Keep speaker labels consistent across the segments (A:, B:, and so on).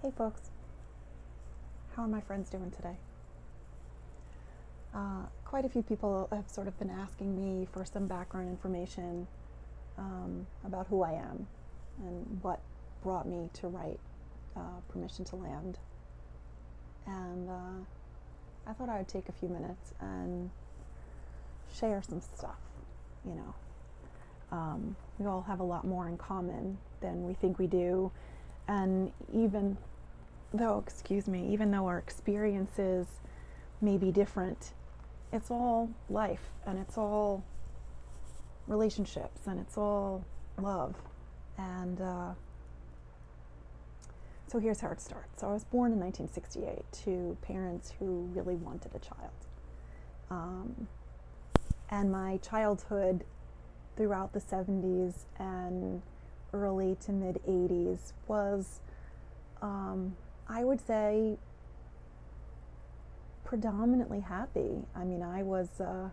A: Hey folks, how are my friends doing today? Quite a few people have sort of been asking me for some background information about who I am and what brought me to write Permission to Land. And I thought I would take a few minutes and share some stuff, you know. We all have a lot more in common than we think we do. And even though our experiences may be different, it's all life and it's all relationships and it's all love. And so here's how it starts. So I was born in 1968 to parents who really wanted a child. And my childhood throughout the 70s and early to mid 80s was, I would say, predominantly happy. I mean, I was a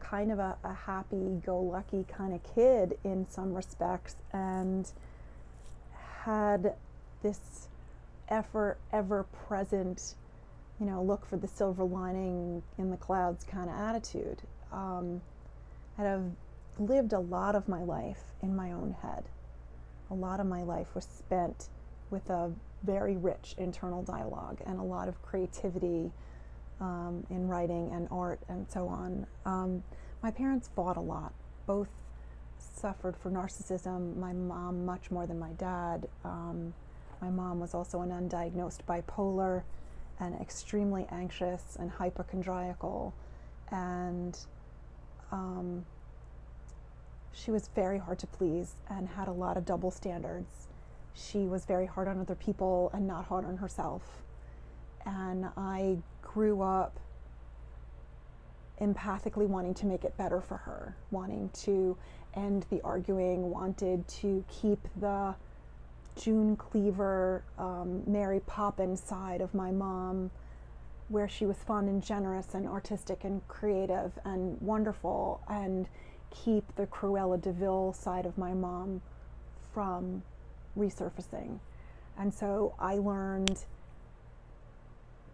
A: kind of a happy-go-lucky kind of kid in some respects, and had this ever-present, look for the silver lining in the clouds kind of attitude. I've lived a lot of my life in my own head. A lot of my life was spent with a very rich internal dialogue and a lot of creativity in writing and art and so on. My parents fought a lot. Both suffered from narcissism. My mom much more than my dad. My mom was also an undiagnosed bipolar and extremely anxious and hypochondriacal, and she was very hard to please and had a lot of double standards. She was very hard on other people and not hard on herself. And I grew up empathically wanting to make it better for her, wanting to end the arguing, wanted to keep the June Cleaver, Mary Poppins side of my mom, where she was fun and generous and artistic and creative and wonderful, and keep the Cruella de Vil side of my mom from resurfacing. And so I learned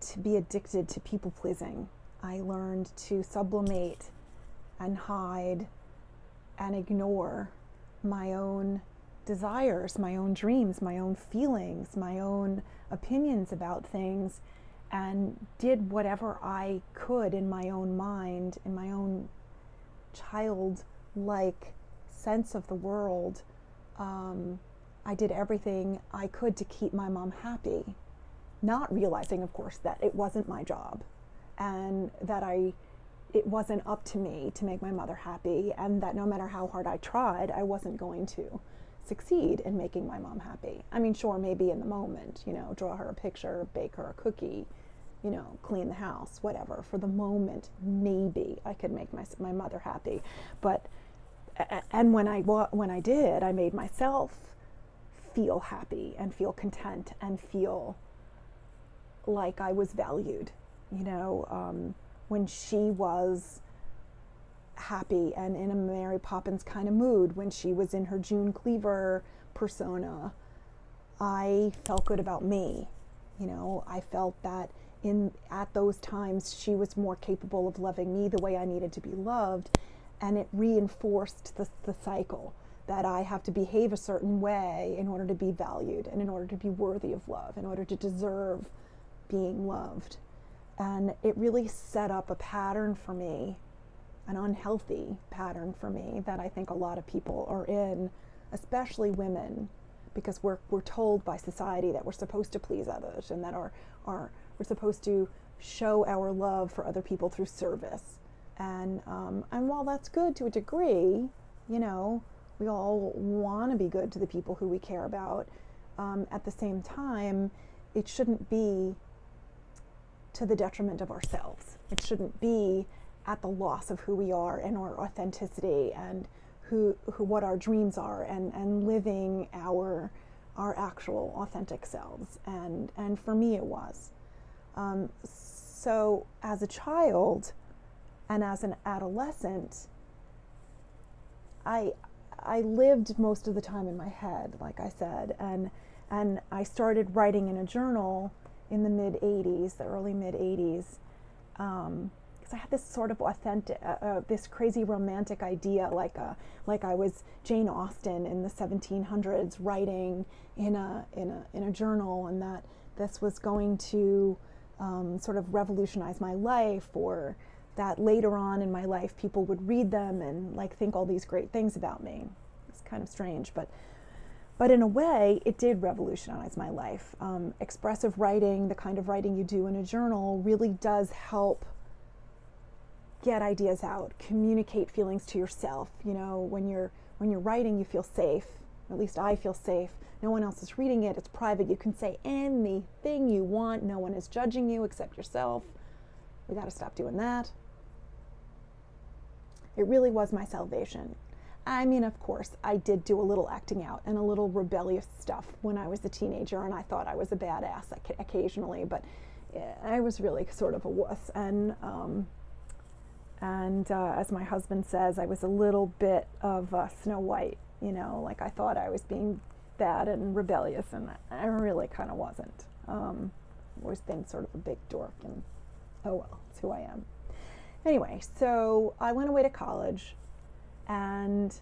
A: to be addicted to people pleasing. I learned to sublimate and hide and ignore my own desires, my own dreams, my own feelings, my own opinions about things, and did whatever I could in my own mind, in my own childlike sense of the world. I did everything I could to keep my mom happy, not realizing, of course, that it wasn't my job and that it wasn't up to me to make my mother happy, and that no matter how hard I tried, I wasn't going to succeed in making my mom happy. I mean, sure, maybe in the moment, draw her a picture, bake her a cookie, clean the house, whatever. For the moment, maybe I could make my mother happy. But, and when I did, I made myself feel happy and feel content and feel like I was valued, when she was happy and in a Mary Poppins kind of mood, when she was in her June Cleaver persona, I felt good about me. I felt that at those times she was more capable of loving me the way I needed to be loved, and it reinforced the cycle that I have to behave a certain way in order to be valued and in order to be worthy of love, in order to deserve being loved. And it really set up a pattern for me, an unhealthy pattern for me that I think a lot of people are in, especially women, because we're told by society that we're supposed to please others and that we're supposed to show our love for other people through service. And while that's good to a degree, we all want to be good to the people who we care about. At the same time, it shouldn't be to the detriment of ourselves. It shouldn't be at the loss of who we are and our authenticity and what our dreams are, and living our actual authentic selves. And for me it was. So as a child and as an adolescent, I lived most of the time in my head, like I said, and And I started writing in a journal in the mid-'80s, the early mid-'80s, because I had this sort of authentic, this crazy romantic idea, like I was Jane Austen in the 1700s, writing in a journal, and that this was going to sort of revolutionize my life, or that later on in my life people would read them and like think all these great things about me. It's kind of strange, but in a way it did revolutionize my life. Expressive writing, the kind of writing you do in a journal, really does help get ideas out, communicate feelings to yourself. You know, when you're writing, you feel safe. At least I feel safe. No one else is reading it. It's private. You can say anything you want. No one is judging you except yourself. We got to stop doing that. It really was my salvation. I mean, of course, I did do a little acting out and a little rebellious stuff when I was a teenager, and I thought I was a badass occasionally, but I was really sort of a wuss. And as my husband says, I was a little bit of Snow White, you know, like I thought I was being bad and rebellious, and I really kind of wasn't. Always been sort of a big dork, and oh well, it's who I am. Anyway, so I went away to college, and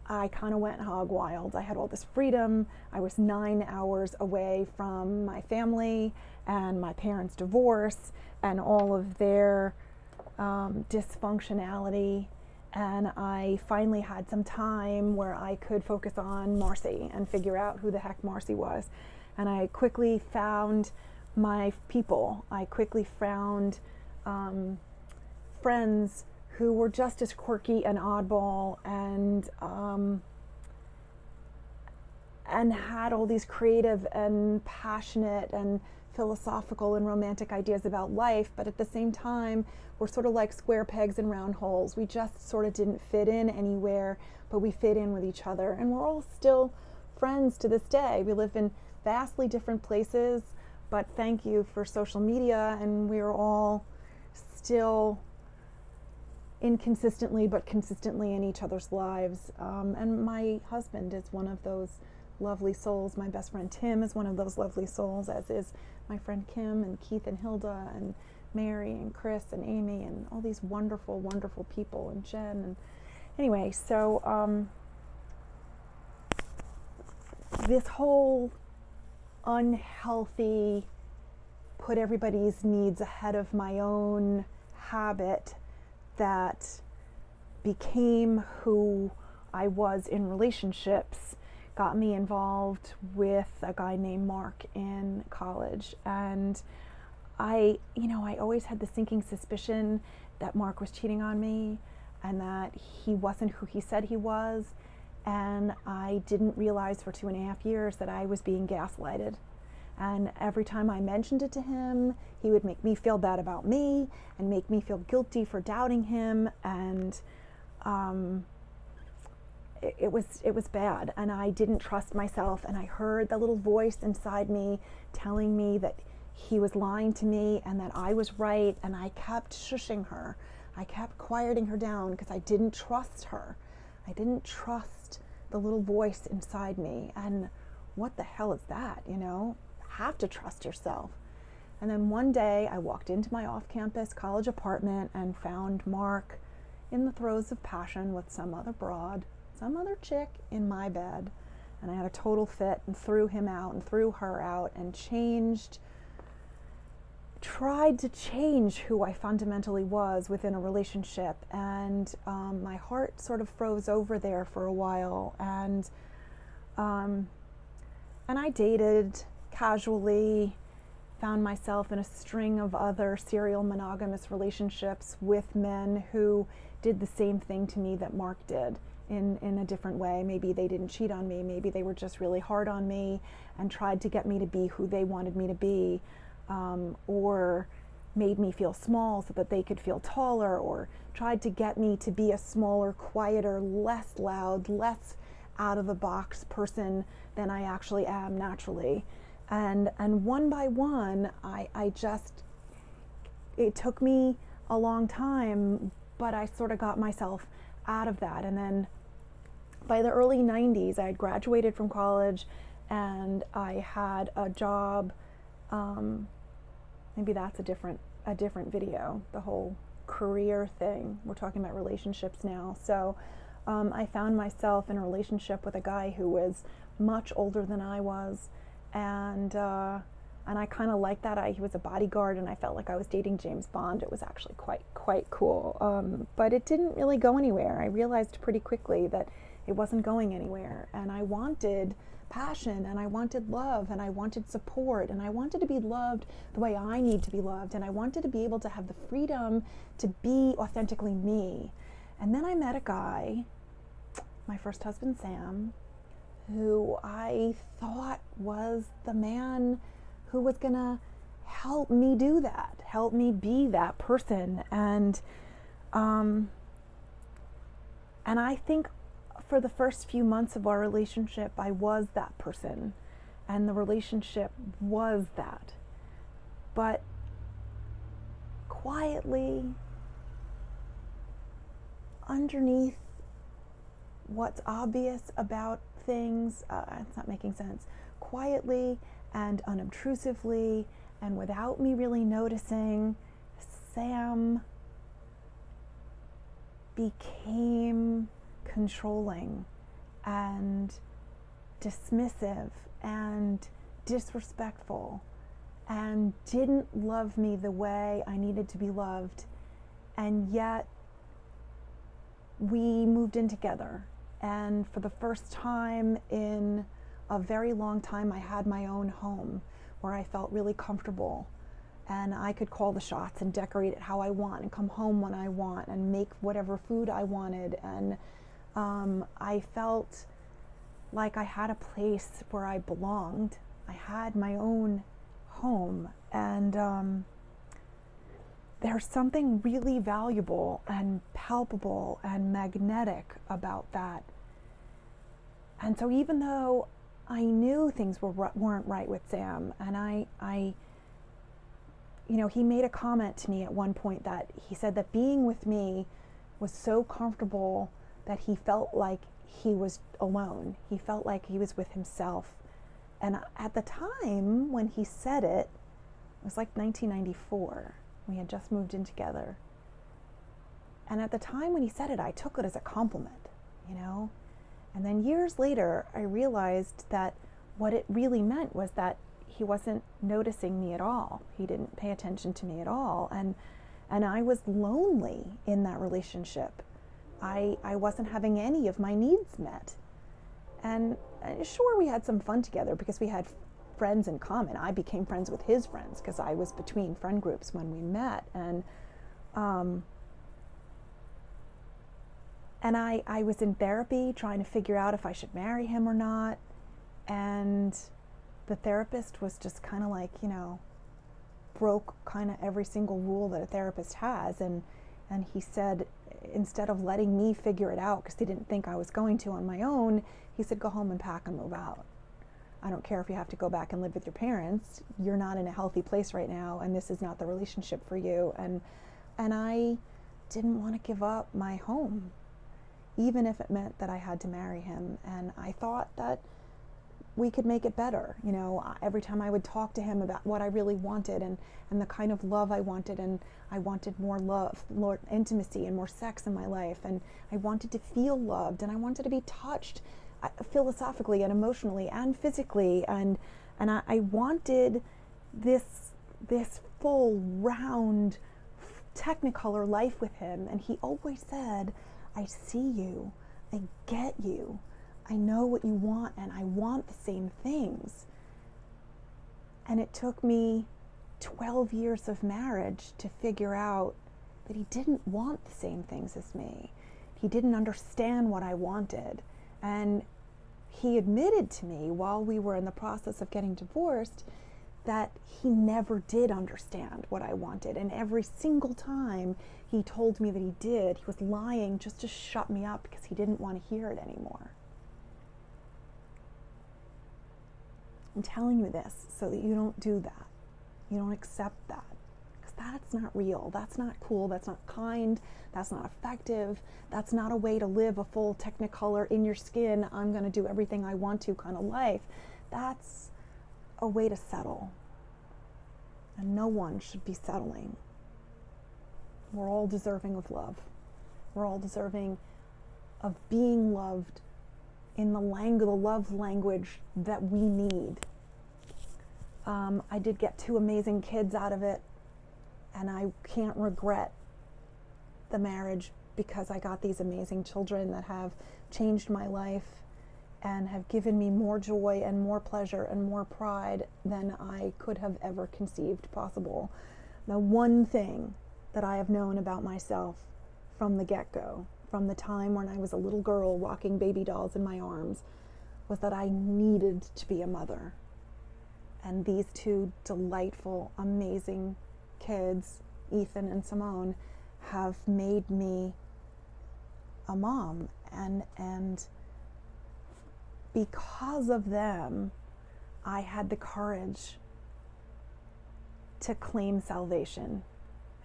A: I kind of went hog wild. I had all this freedom. I was 9 hours away from my family and my parents' divorce and all of their dysfunctionality, and I finally had some time where I could focus on Marci and figure out who the heck Marci was. And I quickly found my people. I quickly found friends who were just as quirky and oddball, and had all these creative and passionate and philosophical and romantic ideas about life, but at the same time we're sort of like square pegs in round holes. We just sort of didn't fit in anywhere, but we fit in with each other, and we're all still friends to this day. We live in vastly different places, but thank you for social media, and we're all still inconsistently but consistently in each other's lives. And my husband is one of those lovely souls. My best friend Tim is one of those lovely souls, as is my friend Kim and Keith and Hilda and Mary and Chris and Amy and all these wonderful, wonderful people, and Jen. And anyway, so this whole unhealthy, put everybody's needs ahead of my own habit that became who I was in relationships got me involved with a guy named Mark in college. And I always had the sinking suspicion that Mark was cheating on me and that he wasn't who he said he was. And I didn't realize for 2.5 years that I was being gaslighted. And every time I mentioned it to him, he would make me feel bad about me and make me feel guilty for doubting him. And it was bad. And I didn't trust myself. And I heard the little voice inside me telling me that he was lying to me and that I was right. And I kept shushing her. I kept quieting her down because I didn't trust her. I didn't trust the little voice inside me. And what the hell is that, you know? Have to trust yourself. And then one day I walked into my off-campus college apartment and found Mark in the throes of passion with some other broad, some other chick in my bed. And I had a total fit and threw him out and threw her out and tried to change who I fundamentally was within a relationship. And my heart sort of froze over there for a while. And I dated casually, found myself in a string of other serial monogamous relationships with men who did the same thing to me that Mark did in a different way. Maybe they didn't cheat on me, maybe they were just really hard on me and tried to get me to be who they wanted me to be, or made me feel small so that they could feel taller, or tried to get me to be a smaller, quieter, less loud, less out of the box person than I actually am naturally. And one by one, it took me a long time, but I sort of got myself out of that. And then by the early 90s, I had graduated from college and I had a job. Maybe that's a different video, the whole career thing. We're talking about relationships now. So I found myself in a relationship with a guy who was much older than I was, and I kind of liked that. He was a bodyguard, and I felt like I was dating James Bond. It was actually quite cool, but it didn't really go anywhere. I realized pretty quickly that it wasn't going anywhere, and I wanted passion, and I wanted love, and I wanted support, and I wanted to be loved the way I need to be loved, and I wanted to be able to have the freedom to be authentically me. And then I met a guy, my first husband, Sam, who I thought was the man who was gonna help me do that, help me be that person. And I think for the first few months of our relationship, I was that person, and the relationship was that. But quietly, underneath what's obvious about things, it's not making sense, quietly and unobtrusively and without me really noticing, Sam became controlling and dismissive and disrespectful and didn't love me the way I needed to be loved. And yet we moved in together, and for the first time in a very long time, I had my own home where I felt really comfortable, and I could call the shots and decorate it how I want and come home when I want and make whatever food I wanted. And I felt like I had a place where I belonged. I had my own home, and there's something really valuable and palpable and magnetic about that. And so even though I knew things weren't right with Sam, and I he made a comment to me at one point that he said that being with me was so comfortable that he felt like he was alone. He felt like he was with himself. And at the time when he said it, it was like 1994. We had just moved in together. And at the time when he said it, I took it as a compliment, And then years later, I realized that what it really meant was that he wasn't noticing me at all. He didn't pay attention to me at all. And I was lonely in that relationship. I wasn't having any of my needs met. And sure, we had some fun together because we had friends in common. I became friends with his friends because I was between friend groups when we met. And I was in therapy trying to figure out if I should marry him or not. And the therapist was just kind of like, broke kind of every single rule that a therapist has. And he said, instead of letting me figure it out, because he didn't think I was going to on my own, he said, go home and pack and move out. I don't care if you have to go back and live with your parents. You're not in a healthy place right now, and this is not the relationship for you. And I didn't want to give up my home, even if it meant that I had to marry him. And I thought that we could make it better. Every time I would talk to him about what I really wanted and the kind of love I wanted, and I wanted more love, more intimacy, and more sex in my life, and I wanted to feel loved, and I wanted to be touched philosophically and emotionally and physically, and I wanted this full, round, technicolor life with him. And he always said, I see you, I get you, I know what you want, and I want the same things. And it took me 12 years of marriage to figure out that he didn't want the same things as me. He didn't understand what I wanted. And he admitted to me while we were in the process of getting divorced that he never did understand what I wanted. And every single time he told me that he did, he was lying just to shut me up because he didn't want to hear it anymore. I'm telling you this so that you don't do that. You don't accept that. Because that's not real. That's not cool. That's not kind. That's not effective. That's not a way to live a full technicolor in your skin, I'm going to do everything I want to kind of life. that's a way to settle. And no one should be settling. We're all deserving of love. We're all deserving of being loved in the love language that we need. I did get 2 amazing kids out of it, and I can't regret the marriage because I got these amazing children that have changed my life and have given me more joy and more pleasure and more pride than I could have ever conceived possible. The one thing that I have known about myself from the get-go, from the time when I was a little girl rocking baby dolls in my arms, was that I needed to be a mother. And these 2 delightful, amazing kids, Ethan and Simone, have made me a mom. And because of them, I had the courage to claim salvation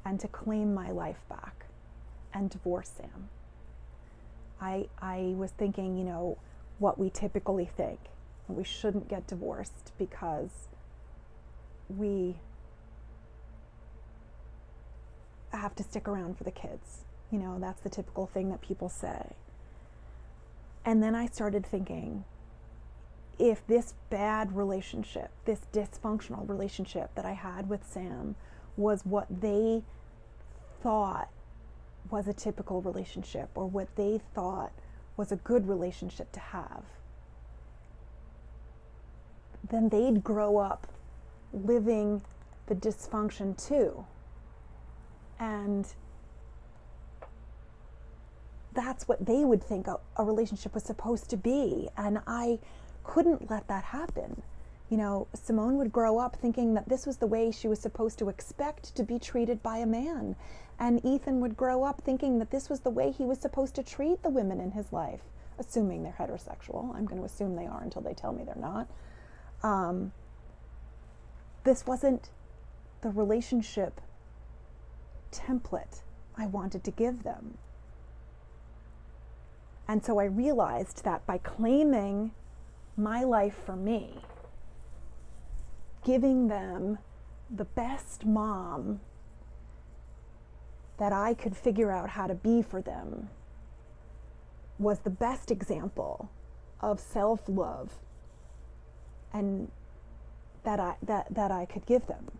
A: and to claim my life back and divorce Sam. I was thinking, what we typically think. We shouldn't get divorced because we have to stick around for the kids. That's the typical thing that people say. And then I started thinking, if this bad relationship, this dysfunctional relationship that I had with Sam was what they thought was a typical relationship, or what they thought was a good relationship to have, then they'd grow up living the dysfunction too. And that's what they would think a relationship was supposed to be. And I couldn't let that happen. Simone would grow up thinking that this was the way she was supposed to expect to be treated by a man. And Ethan would grow up thinking that this was the way he was supposed to treat the women in his life, assuming they're heterosexual. I'm going to assume they are until they tell me they're not. This wasn't the relationship template I wanted to give them. And so I realized that by claiming my life for me, giving them the best mom that I could figure out how to be for them, was the best example of self-love and that I could give them.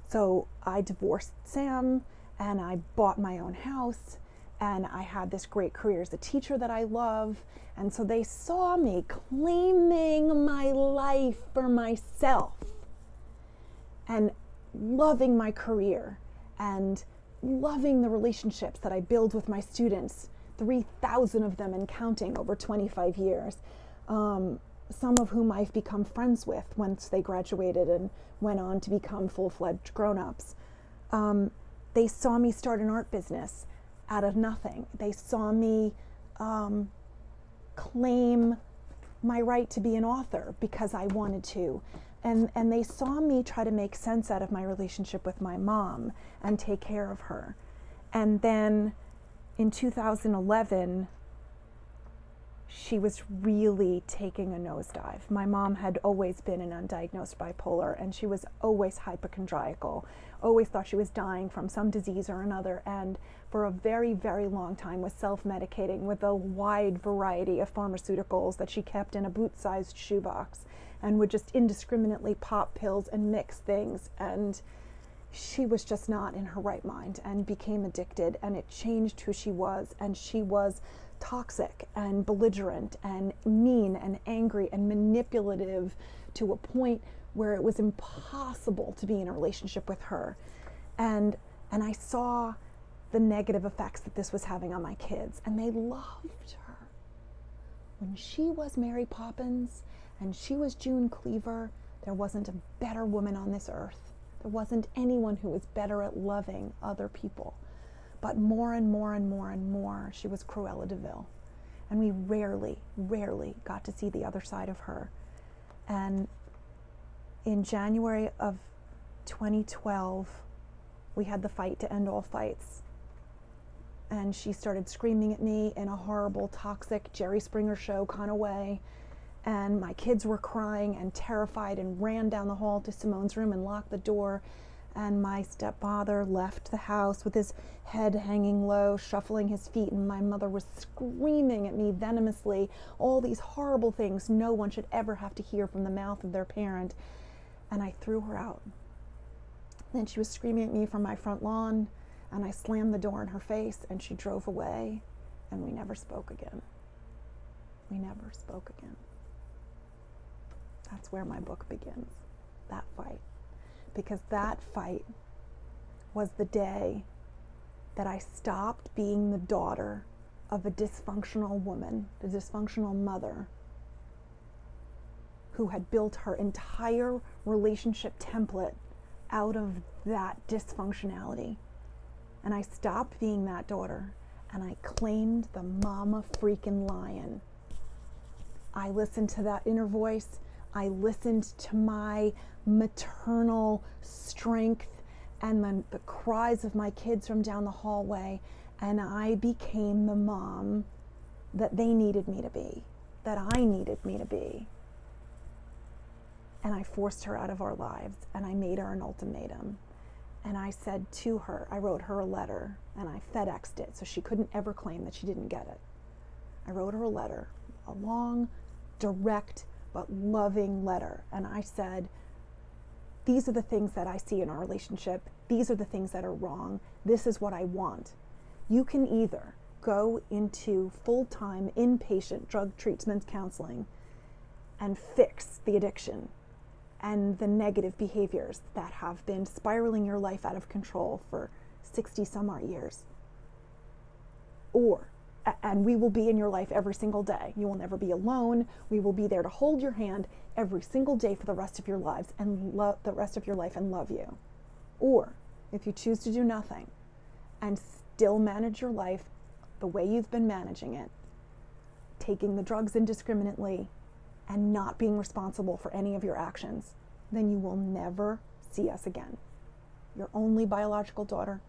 A: So I divorced Sam, and I bought my own house, and I had this great career as a teacher that I love. And so they saw me claiming my life for myself and loving my career and loving the relationships that I build with my students, 3,000 of them and counting over 25 years, some of whom I've become friends with once they graduated and went on to become full-fledged grown-ups. They saw me start an art business out of nothing. They saw me claim my right to be an author because I wanted to. And they saw me try to make sense out of my relationship with my mom and take care of her. And then in 2011, she was really taking a nosedive. My mom had always been an undiagnosed bipolar, and she was always hypochondriacal, always thought she was dying from some disease or another, and for a very, very long time was self-medicating with a wide variety of pharmaceuticals that she kept in a boot-sized shoebox, and would just indiscriminately pop pills and mix things. And she was just not in her right mind and became addicted, and it changed who she was. And she was toxic and belligerent and mean and angry and manipulative to a point where it was impossible to be in a relationship with her. And I saw the negative effects that this was having on my kids, and they loved her. When she was Mary Poppins and she was June Cleaver, there wasn't a better woman on this earth. There wasn't anyone who was better at loving other people. But more and more and more and more, she was Cruella de Vil. And we rarely got to see the other side of her. And in January of 2012, we had the fight to end all fights. And she started screaming at me in a horrible, toxic Jerry Springer show kind of way. And my kids were crying and terrified and ran down the hall to Simone's room and locked the door. And my stepfather left the house with his head hanging low, shuffling his feet, and my mother was screaming at me venomously all these horrible things no one should ever have to hear from the mouth of their parent. And I threw her out. Then she was screaming at me from my front lawn, and I slammed the door in her face, and she drove away, and we never spoke again. We never spoke again. That's where my book begins, that fight. Because that fight was the day that I stopped being the daughter of a dysfunctional woman, a dysfunctional mother, who had built her entire relationship template out of that dysfunctionality. And I stopped being that daughter, and I claimed the mama freaking lion. I listened to that inner voice. I listened to my maternal strength and the cries of my kids from down the hallway, and I became the mom that they needed me to be, that I needed me to be. And I forced her out of our lives, and I made her an ultimatum. And I said to her, I wrote her a letter, and I FedExed it so she couldn't ever claim that she didn't get it. I wrote her a letter, a long, direct, but loving letter. And I said, these are the things that I see in our relationship. These are the things that are wrong. This is what I want. You can either go into full-time inpatient drug treatment counseling and fix the addiction and the negative behaviors that have been spiraling your life out of control for 60 some odd years. And we will be in your life every single day. You will never be alone. We will be there to hold your hand every single day for the rest of your lives and love the rest of your life and love you. Or if you choose to do nothing and still manage your life the way you've been managing it, taking the drugs indiscriminately and not being responsible for any of your actions, then you will never see us again. Your only biological daughter,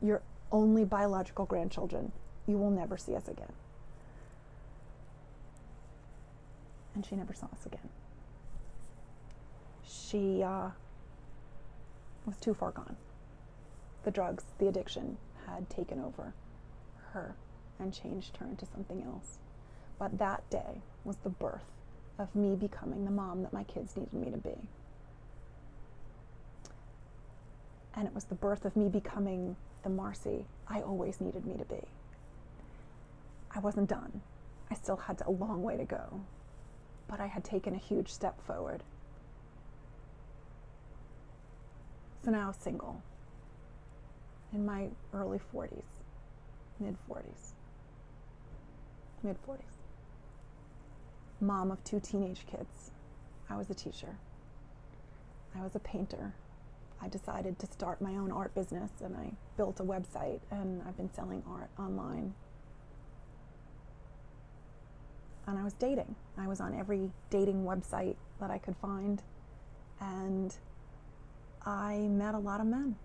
A: your only biological grandchildren, you will never see us again. And she never saw us again. She was too far gone. The drugs, the addiction had taken over her and changed her into something else. But that day was the birth of me becoming the mom that my kids needed me to be. And it was the birth of me becoming the Marci I always needed me to be. I wasn't done. I still had a long way to go, but I had taken a huge step forward. So now single, in my early 40s, mid-40s. Mom of 2 teenage kids. I was a teacher. I was a painter. I decided to start my own art business, and I built a website, and I've been selling art online. And I was dating. I was on every dating website that I could find, and I met a lot of men.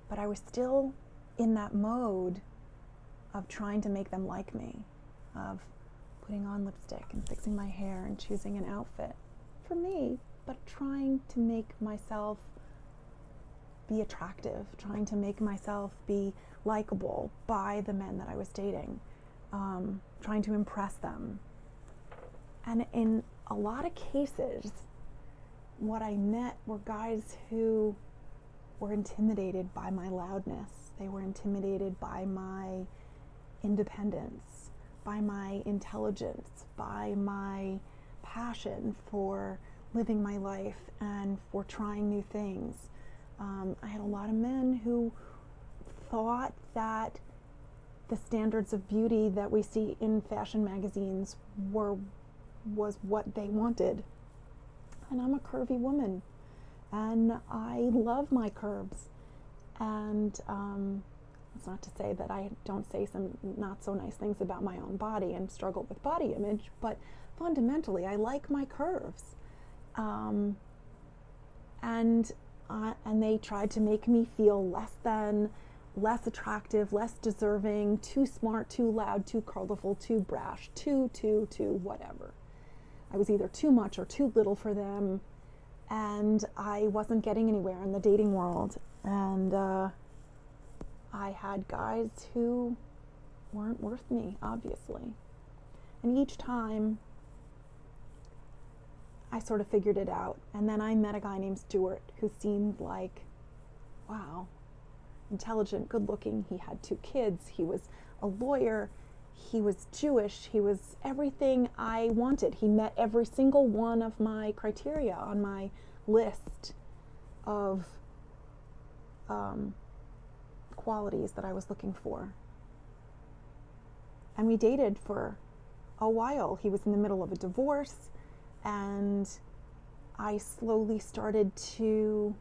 A: But I was still in that mode of trying to make them like me, of putting on lipstick and fixing my hair and choosing an outfit for me, but trying to make myself be attractive, trying to make myself be likable by the men that I was dating. Trying to impress them. And in a lot of cases, what I met were guys who were intimidated by my loudness. They were intimidated by my independence, by my intelligence, by my passion for living my life and for trying new things. I had a lot of men who thought that the standards of beauty that we see in fashion magazines was what they wanted. And I'm a curvy woman, and I love my curves. And it's not to say that I don't say some not so nice things about my own body and struggle with body image, but fundamentally I like my curves. And they tried to make me feel less than, less attractive, less deserving, too smart, too loud, too colorful, too brash, too whatever. I was either too much or too little for them, and I wasn't getting anywhere in the dating world. And I had guys who weren't worth me, obviously. And each time I sort of figured it out. And then I met a guy named Stuart who seemed like, wow, intelligent, good looking. He had 2 kids. He was a lawyer. He was Jewish. He was everything I wanted. He met every single one of my criteria on my list of qualities that I was looking for. And we dated for a while. He was in the middle of a divorce, and I slowly started to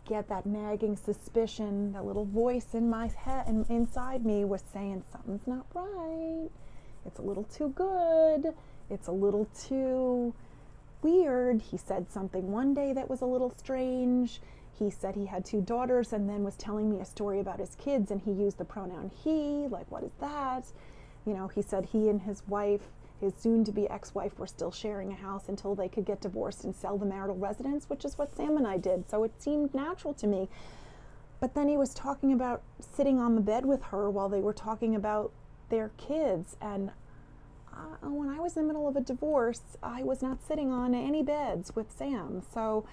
A: get that nagging suspicion. That little voice in my head and inside me was saying something's not right. It's a little too good. It's a little too weird. He said something one day that was a little strange. He said he had 2 daughters and then was telling me a story about his kids, and he used the pronoun he. Like, what is that? You know, he said he and his wife, his soon-to-be ex-wife, were still sharing a house until they could get divorced and sell the marital residence, which is what Sam and I did. So it seemed natural to me. But then he was talking about sitting on the bed with her while they were talking about their kids. And when I was in the middle of a divorce, I was not sitting on any beds with Sam. So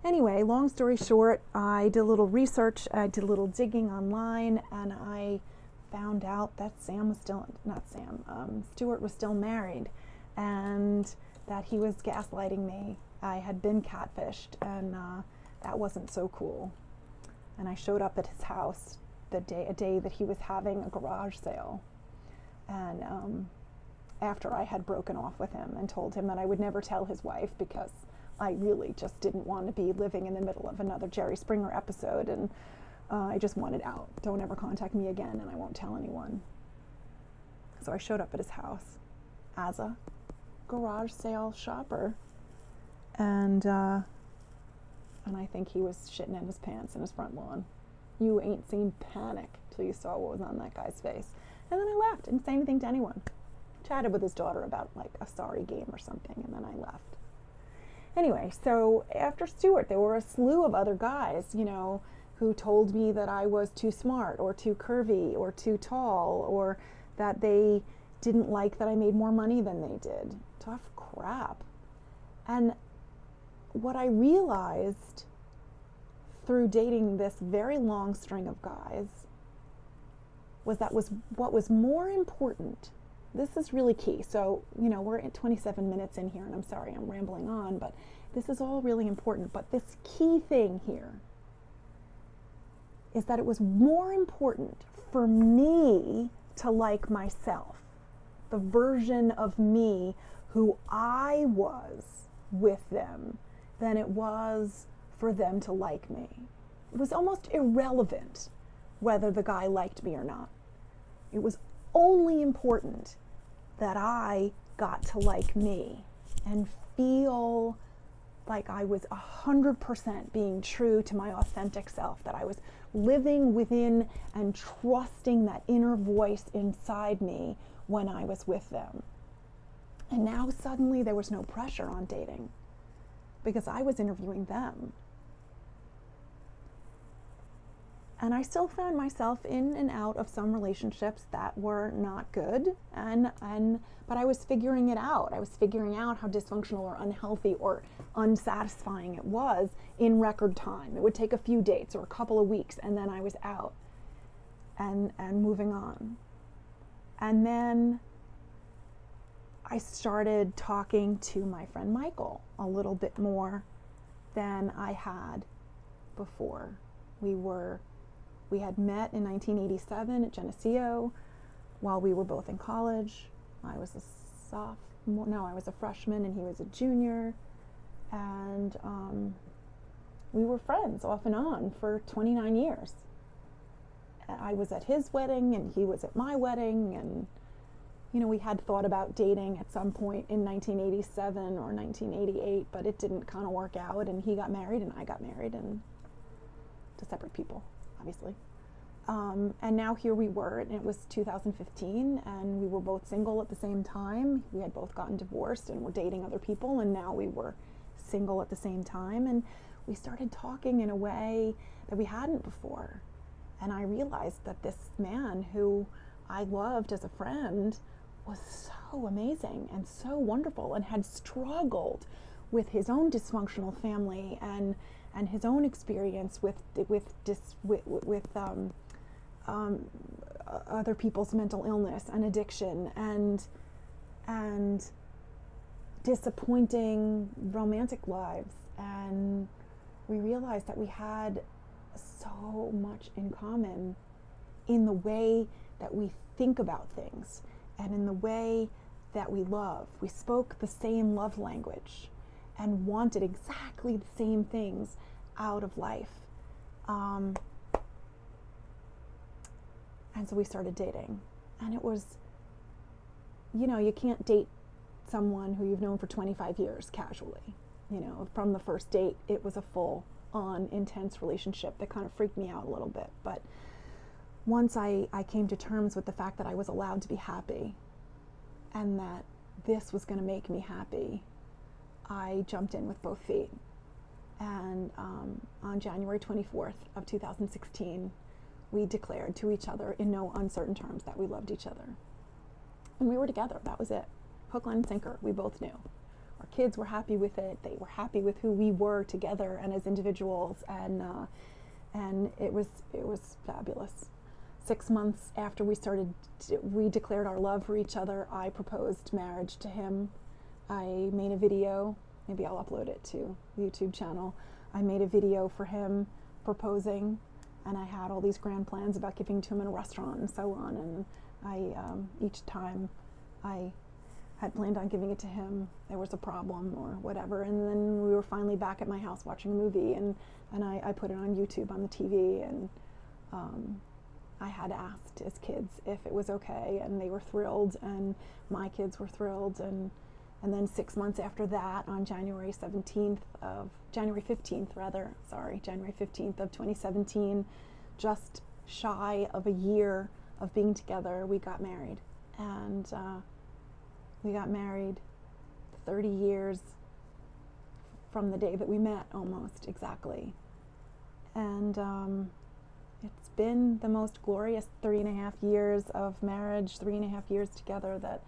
A: anyway, long story short, I did a little research, I did a little digging online, and I found out that Stuart was still married, and that he was gaslighting me. I had been catfished, and that wasn't so cool. And I showed up at his house a day that he was having a garage sale, and after I had broken off with him and told him that I would never tell his wife because I really just didn't want to be living in the middle of another Jerry Springer episode, and I just wanted out. Don't ever contact me again, and I won't tell anyone. So I showed up at his house as a garage sale shopper, and I think he was shitting in his pants in his front lawn. You ain't seen panic till you saw what was on that guy's face. And then I left. Didn't say anything to anyone. Chatted with his daughter about like a sorry game or something, and then I left. Anyway, so after Stuart, there were a slew of other guys, you know, who told me that I was too smart or too curvy or too tall, or that they didn't like that I made more money than they did. Tough crap. And what I realized through dating this very long string of guys was what was more important. This is really key. So, you know, we're at 27 minutes in here, and I'm sorry I'm rambling on, but this is all really important. But this key thing here is that it was more important for me to like myself, the version of me who I was with them, than it was for them to like me. It was almost irrelevant whether the guy liked me or not. It was only important that I got to like me and feel like I was 100% being true to my authentic self, that I was living within and trusting that inner voice inside me when I was with them. And now suddenly there was no pressure on dating because I was interviewing them. And I still found myself in and out of some relationships that were not good, but I was figuring it out. I was figuring out how dysfunctional or unhealthy or unsatisfying it was in record time. It would take a few dates or a couple of weeks, and then I was out and moving on. And then I started talking to my friend Michael a little bit more than I had before. We had met in 1987 at Geneseo while we were both in college. I was a freshman and he was a junior. And we were friends off and on for 29 years. I was at his wedding and he was at my wedding, and you know, we had thought about dating at some point in 1987 or 1988, but it didn't kind of work out, and he got married and I got married, and to separate people, obviously. And now here we were, and it was 2015, and we were both single at the same time. We had both gotten divorced and were dating other people, and now we were single at the same time. And we started talking in a way that we hadn't before. And I realized that this man who I loved as a friend was so amazing and so wonderful, and had struggled with his own dysfunctional family and his own experience with other people's mental illness and addiction and disappointing romantic lives. And we realized that we had so much in common in the way that we think about things and in the way that we love. We spoke the same love language and wanted exactly the same things out of life. And so we started dating. And it was, you can't date someone who you've known for 25 years casually. From the first date, it was a full-on intense relationship that kind of freaked me out a little bit. But once I came to terms with the fact that I was allowed to be happy and that this was going to make me happy, I jumped in with both feet. And on January 24th of 2016, we declared to each other in no uncertain terms that we loved each other. And we were together. That was it. Hook, line, and sinker. We both knew. Our kids were happy with it. They were happy with who we were together and as individuals. And it was fabulous. 6 months after we declared our love for each other, I proposed marriage to him. I made a video. Maybe I'll upload it to the YouTube channel. I made a video for him proposing, and I had all these grand plans about giving to him in a restaurant and so on. And each time I had planned on giving it to him, there was a problem or whatever. And then we were finally back at my house watching a movie, and I put it on YouTube on the TV, and I had asked his kids if it was okay, and they were thrilled, and my kids were thrilled. And then 6 months after that, on January 15th of 2017, just shy of a year of being together, we got married. And we got married 30 years from the day that we met, almost exactly. And it's been the most glorious 3.5 years of marriage, 3.5 years together that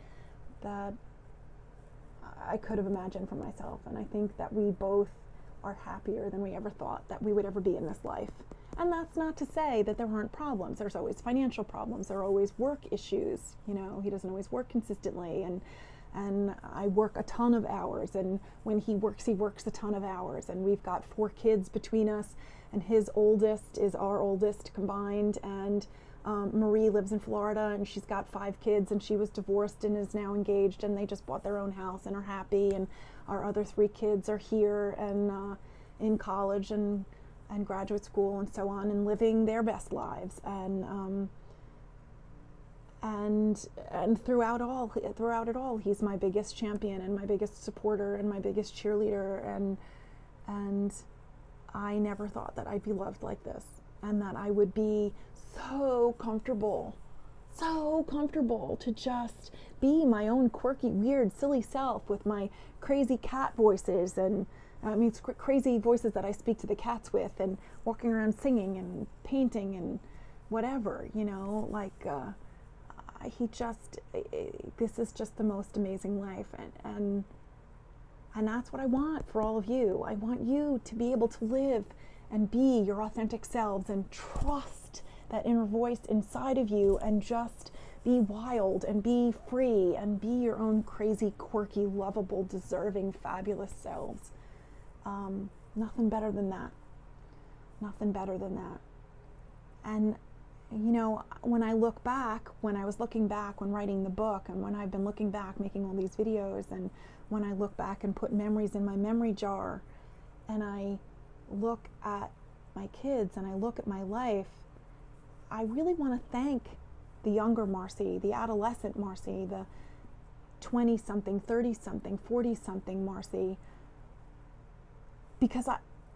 A: I could have imagined for myself. And I think that we both are happier than we ever thought that we would ever be in this life. And that's not to say that there aren't problems. There's always financial problems. There are always work issues. He doesn't always work consistently. And I work a ton of hours. And when he works a ton of hours. And we've got 4 kids between us. And his oldest is our oldest combined. And Marie lives in Florida, and she's got 5 kids, and she was divorced and is now engaged, and they just bought their own house and are happy. And our other 3 kids are here and in college and graduate school and so on, and living their best lives. And throughout it all, he's my biggest champion and my biggest supporter and my biggest cheerleader. And I never thought that I'd be loved like this, and that I would be so comfortable to just be my own quirky, weird, silly self with my crazy cat voices and crazy voices that I speak to the cats with, and walking around singing and painting and whatever, this is just the most amazing life. And that's what I want for all of you. I want you to be able to live and be your authentic selves and trust that inner voice inside of you and just be wild and be free and be your own crazy, quirky, lovable, deserving, fabulous selves. Nothing better than that. Nothing better than that. And, when I look back, when I was looking back when writing the book, and when I've been looking back making all these videos, and when I look back and put memories in my memory jar, and I look at my kids and I look at my life, I really want to thank the younger Marci, the adolescent Marci, the 20-something, 30-something, 40-something Marci, because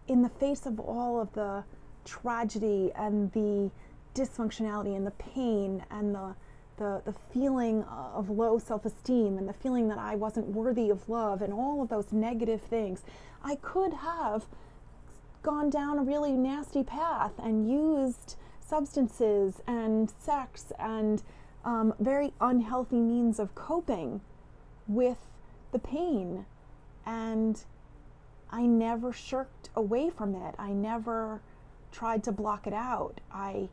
A: in the face of all of the tragedy and the dysfunctionality and the pain and the feeling of low self-esteem and the feeling that I wasn't worthy of love and all of those negative things, I could have gone down a really nasty path and used substances and sex and very unhealthy means of coping with the pain. And I never shirked away from it. I never tried to block it out. I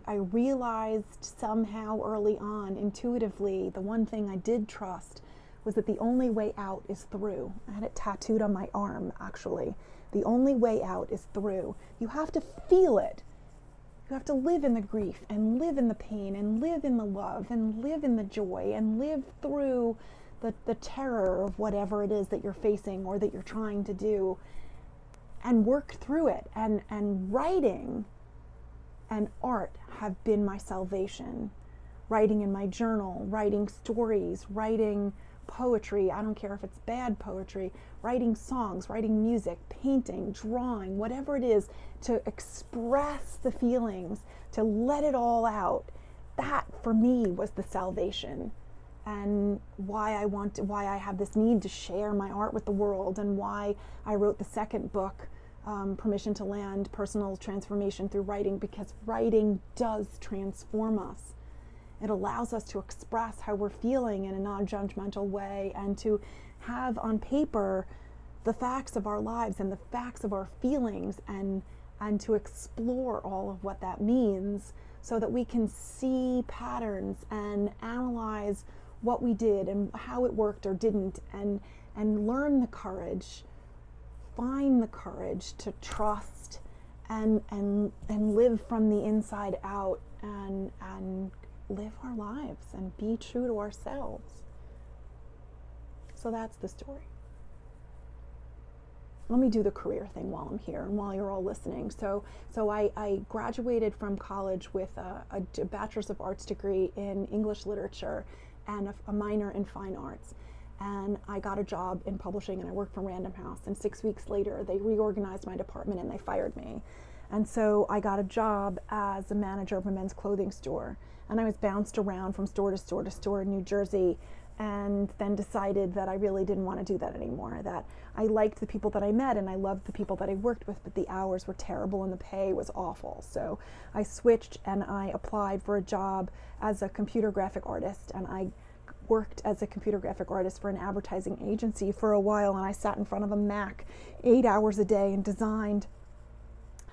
A: realized somehow early on, intuitively, the one thing I did trust was that the only way out is through. I had it tattooed on my arm, actually. The only way out is through. You have to feel it. You have to live in the grief and live in the pain and live in the love and live in the joy and live through the terror of whatever it is that you're facing or that you're trying to do, and work through it. And writing and art have been my salvation. Writing in my journal, writing stories, writing poetry, I don't care if it's bad poetry, writing songs, writing music, painting, drawing, whatever it is, to express the feelings, to let it all out. That for me was the salvation, and why I have this need to share my art with the world, and why I wrote the second book, Permission to Land, Personal Transformation Through Writing, because writing does transform us. It allows us to express how we're feeling in a non-judgmental way, and to have on paper the facts of our lives and the facts of our feelings, and to explore all of what that means, so that we can see patterns and analyze what we did and how it worked or didn't, and learn the courage, find the courage to trust and live from the inside out, and live our lives and be true to ourselves. So that's the story. Let me do the career thing while I'm here and while you're all listening. So I graduated from college with a Bachelor's of Arts degree in English literature and a minor in fine arts. And I got a job in publishing, and I worked for Random House. And 6 weeks later, they reorganized my department and they fired me. And so I got a job as a manager of a men's clothing store. And I was bounced around from store to store to store in New Jersey, and then decided that I really didn't want to do that anymore, that I liked the people that I met and I loved the people that I worked with, but the hours were terrible and the pay was awful. So I switched and I applied for a job as a computer graphic artist, and I worked as a computer graphic artist for an advertising agency for a while, and I sat in front of a Mac 8 hours a day and designed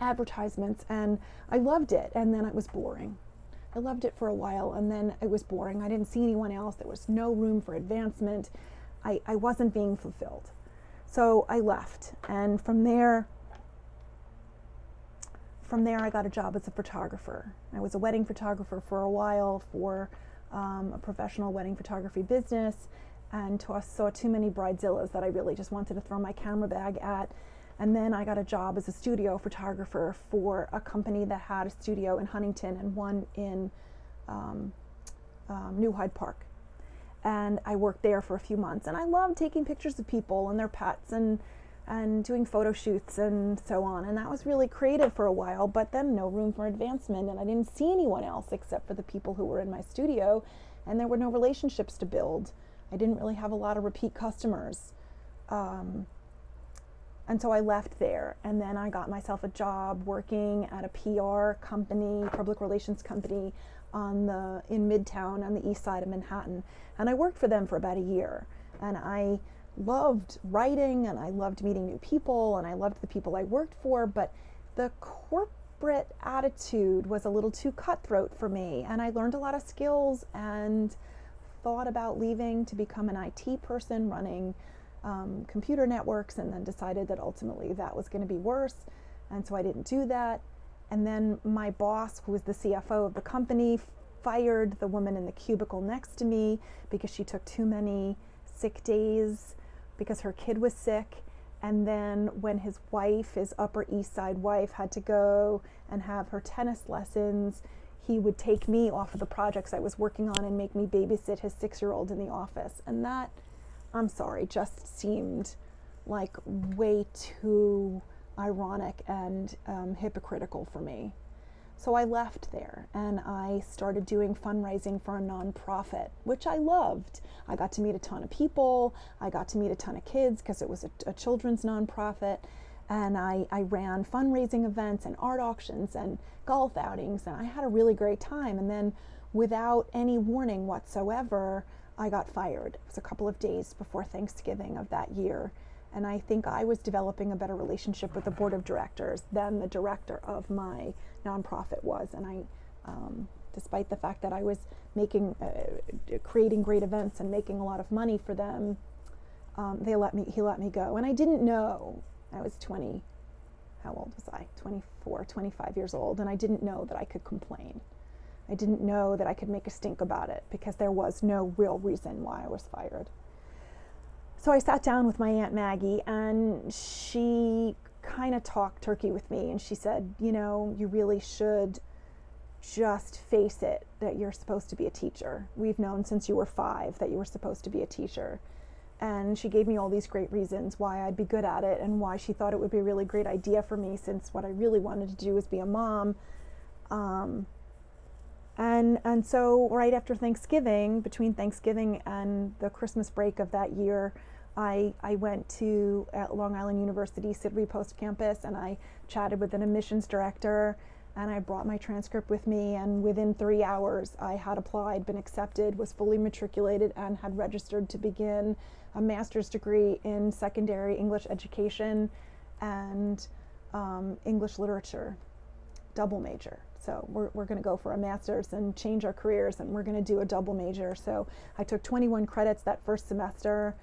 A: advertisements, and I loved it, and then it was boring. I loved it for a while, and then it was boring. I didn't see anyone else. There was no room for advancement. I wasn't being fulfilled. So I left, and from there I got a job as a photographer. I was a wedding photographer for a while for a professional wedding photography business, and saw too many bridezillas that I really just wanted to throw my camera bag at. And then I got a job as a studio photographer for a company that had a studio in Huntington and one in New Hyde Park. And I worked there for a few months, and I loved taking pictures of people and their pets and doing photo shoots and so on. And that was really creative for a while, but then no room for advancement, and I didn't see anyone else except for the people who were in my studio, and there were no relationships to build. I didn't really have a lot of repeat customers. And so I left there, and then I got myself a job working at a PR company, public relations company, in Midtown on the east side of Manhattan. And I worked for them for about a year, and I loved writing, and I loved meeting new people, and I loved the people I worked for, but the corporate attitude was a little too cutthroat for me, and I learned a lot of skills and thought about leaving to become an IT person running computer networks, and then decided that ultimately that was going to be worse, and so I didn't do that. And then my boss, who was the CFO of the company, fired the woman in the cubicle next to me because she took too many sick days because her kid was sick. And then when his Upper East Side wife, had to go and have her tennis lessons, he would take me off of the projects I was working on and make me babysit his 6-year-old in the office. And that, I'm sorry, just seemed like way too ironic and hypocritical for me. So I left there and I started doing fundraising for a nonprofit, which I loved. I got to meet a ton of people. I got to meet a ton of kids because it was a children's nonprofit. And I ran fundraising events and art auctions and golf outings, and I had a really great time. And then without any warning whatsoever, I got fired. It was a couple of days before Thanksgiving of that year. And I think I was developing a better relationship with the board of directors than the director of my nonprofit was. And I, despite the fact that I was creating great events and making a lot of money for them, he let me go. And I didn't know. I was 20, how old was I? 24, 25 years old. And I didn't know that I could complain. I didn't know that I could make a stink about it because there was no real reason why I was fired. So I sat down with my Aunt Maggie and she kind of talked turkey with me, and she said, you know, you really should just face it that you're supposed to be a teacher. We've known since you were 5 that you were supposed to be a teacher. And she gave me all these great reasons why I'd be good at it and why she thought it would be a really great idea for me, since what I really wanted to do was be a mom. And so right after Thanksgiving, between Thanksgiving and the Christmas break of that year, I went to Long Island University Sidbury Post campus, and I chatted with an admissions director, and I brought my transcript with me, and within 3 hours I had applied, been accepted, was fully matriculated, and had registered to begin a master's degree in secondary English education and English literature, double major. So we're going to go for a master's and change our careers, and we're going to do a double major. So I took 21 credits that first semester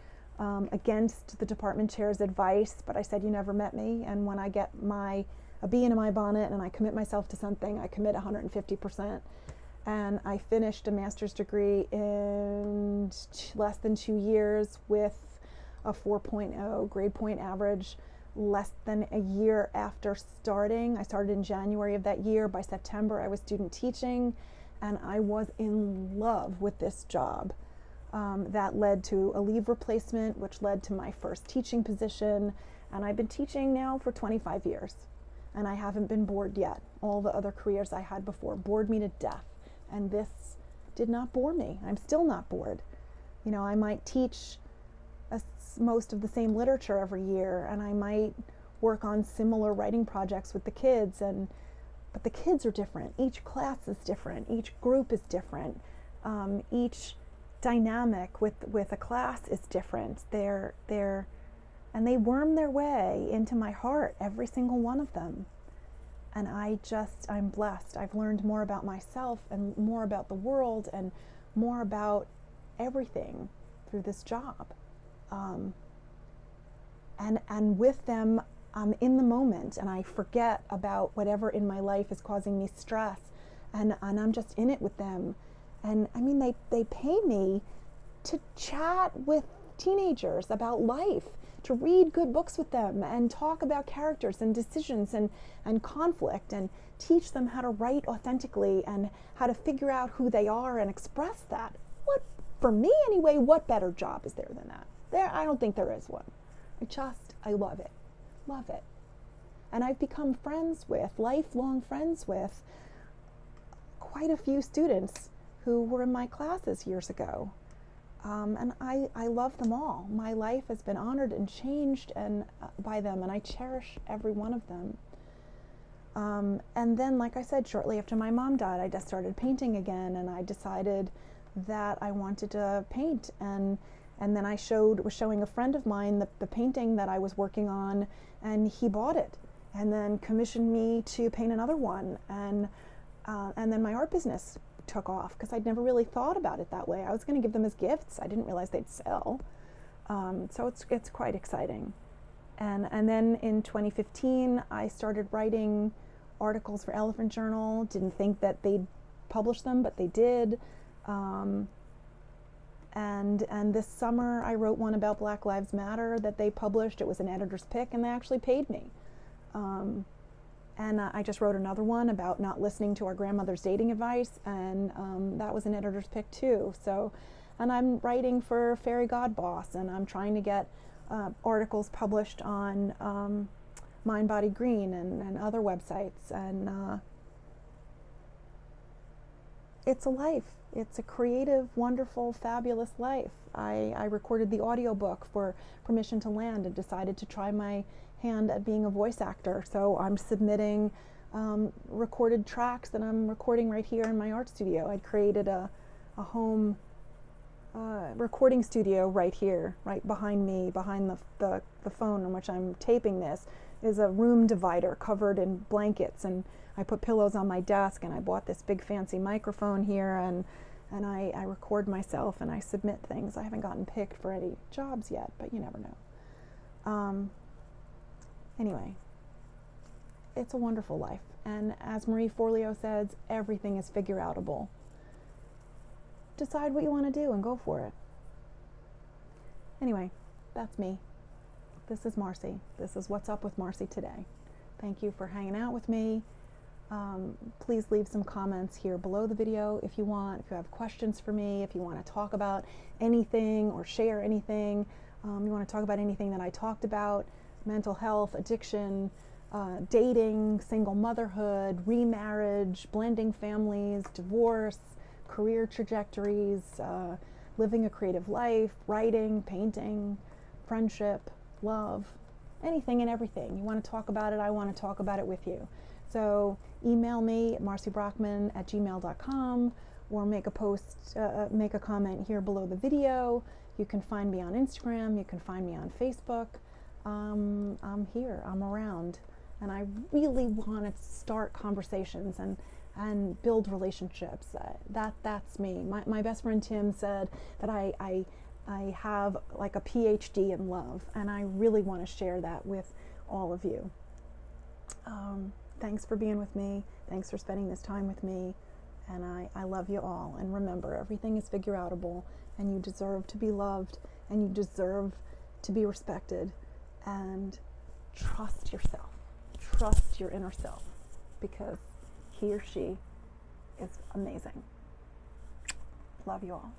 A: against the department chair's advice, but I said, you never met me, and when I get a bee in my bonnet and I commit myself to something, I commit 150%. And I finished a master's degree in less than 2 years with a 4.0 grade point average. Less than a year after starting, I started in January of that year. By September, I was student teaching, and I was in love with this job. That led to a leave replacement, which led to my first teaching position, and I've been teaching now for 25 years, and I haven't been bored yet. All the other careers I had before bored me to death, and this did not bore me. I'm still not bored. You know, I might teach most of the same literature every year, and I might work on similar writing projects with the kids, but the kids are different. Each class is different. Each group is different. Each dynamic with a class is different. And they worm their way into my heart, every single one of them. And I'm blessed. I've learned more about myself and more about the world and more about everything through this job. And with them, I'm in the moment, and I forget about whatever in my life is causing me stress, and I'm just in it with them. And I mean, they pay me to chat with teenagers about life, to read good books with them and talk about characters and decisions and conflict, and teach them how to write authentically and how to figure out who they are and express that. For me anyway, what better job is there than that? I don't think there is one. I love it. Love it. And I've become lifelong friends with quite a few students who were in my classes years ago. And I love them all. My life has been honored and changed by them, and I cherish every one of them. And then, like I said, shortly after my mom died, I just started painting again, and I decided that I wanted to paint. And then I was showing a friend of mine the painting that I was working on, and he bought it and then commissioned me to paint another one. And then my art business took off because I'd never really thought about it that way. I was going to give them as gifts. I didn't realize they'd sell. So it's quite exciting. And then in 2015, I started writing articles for Elephant Journal. Didn't think that they'd publish them, but they did. And this summer I wrote one about Black Lives Matter that they published. It was an editor's pick, and they actually paid me. And I just wrote another one about not listening to our grandmother's dating advice, and that was an editor's pick too. So, and I'm writing for Fairy God Boss, and I'm trying to get articles published on Mind Body Green and other websites, and it's a life. It's a creative, wonderful, fabulous life. I recorded the audiobook for Permission to Land and decided to try my hand at being a voice actor. So I'm submitting recorded tracks that I'm recording right here in my art studio. I created a home recording studio right here, right behind me, behind the phone on which I'm taping this, is a room divider covered in blankets, and I put pillows on my desk, and I bought this big fancy microphone here, and I record myself and I submit things. I haven't gotten picked for any jobs yet, but you never know. Anyway, it's a wonderful life, and as Marie Forleo says, everything is figure-outable. Decide what you want to do and go for it. Anyway, that's me. This is Marci. This is What's Up with Marci today. Thank you for hanging out with me. Please leave some comments here below the video if you want. If you have questions for me, if you want to talk about anything or share anything, you want to talk about anything that I talked about, mental health, addiction, dating, single motherhood, remarriage, blending families, divorce, career trajectories, living a creative life, writing, painting, friendship, love, anything and everything. You want to talk about it, I want to talk about it with you. So email me at marcibrockman@gmail.com or make a post, make a comment here below the video. You can find me on Instagram, you can find me on Facebook. I'm here, I'm around, and I really want to start conversations and build relationships. That's me. My best friend Tim said that I have like a PhD in love, and I really want to share that with all of you. Thanks for being with me. Thanks for spending this time with me. And I love you all. And remember, everything is figure-outable, and you deserve to be loved, and you deserve to be respected. And trust yourself. Trust your inner self, because he or she is amazing. Love you all.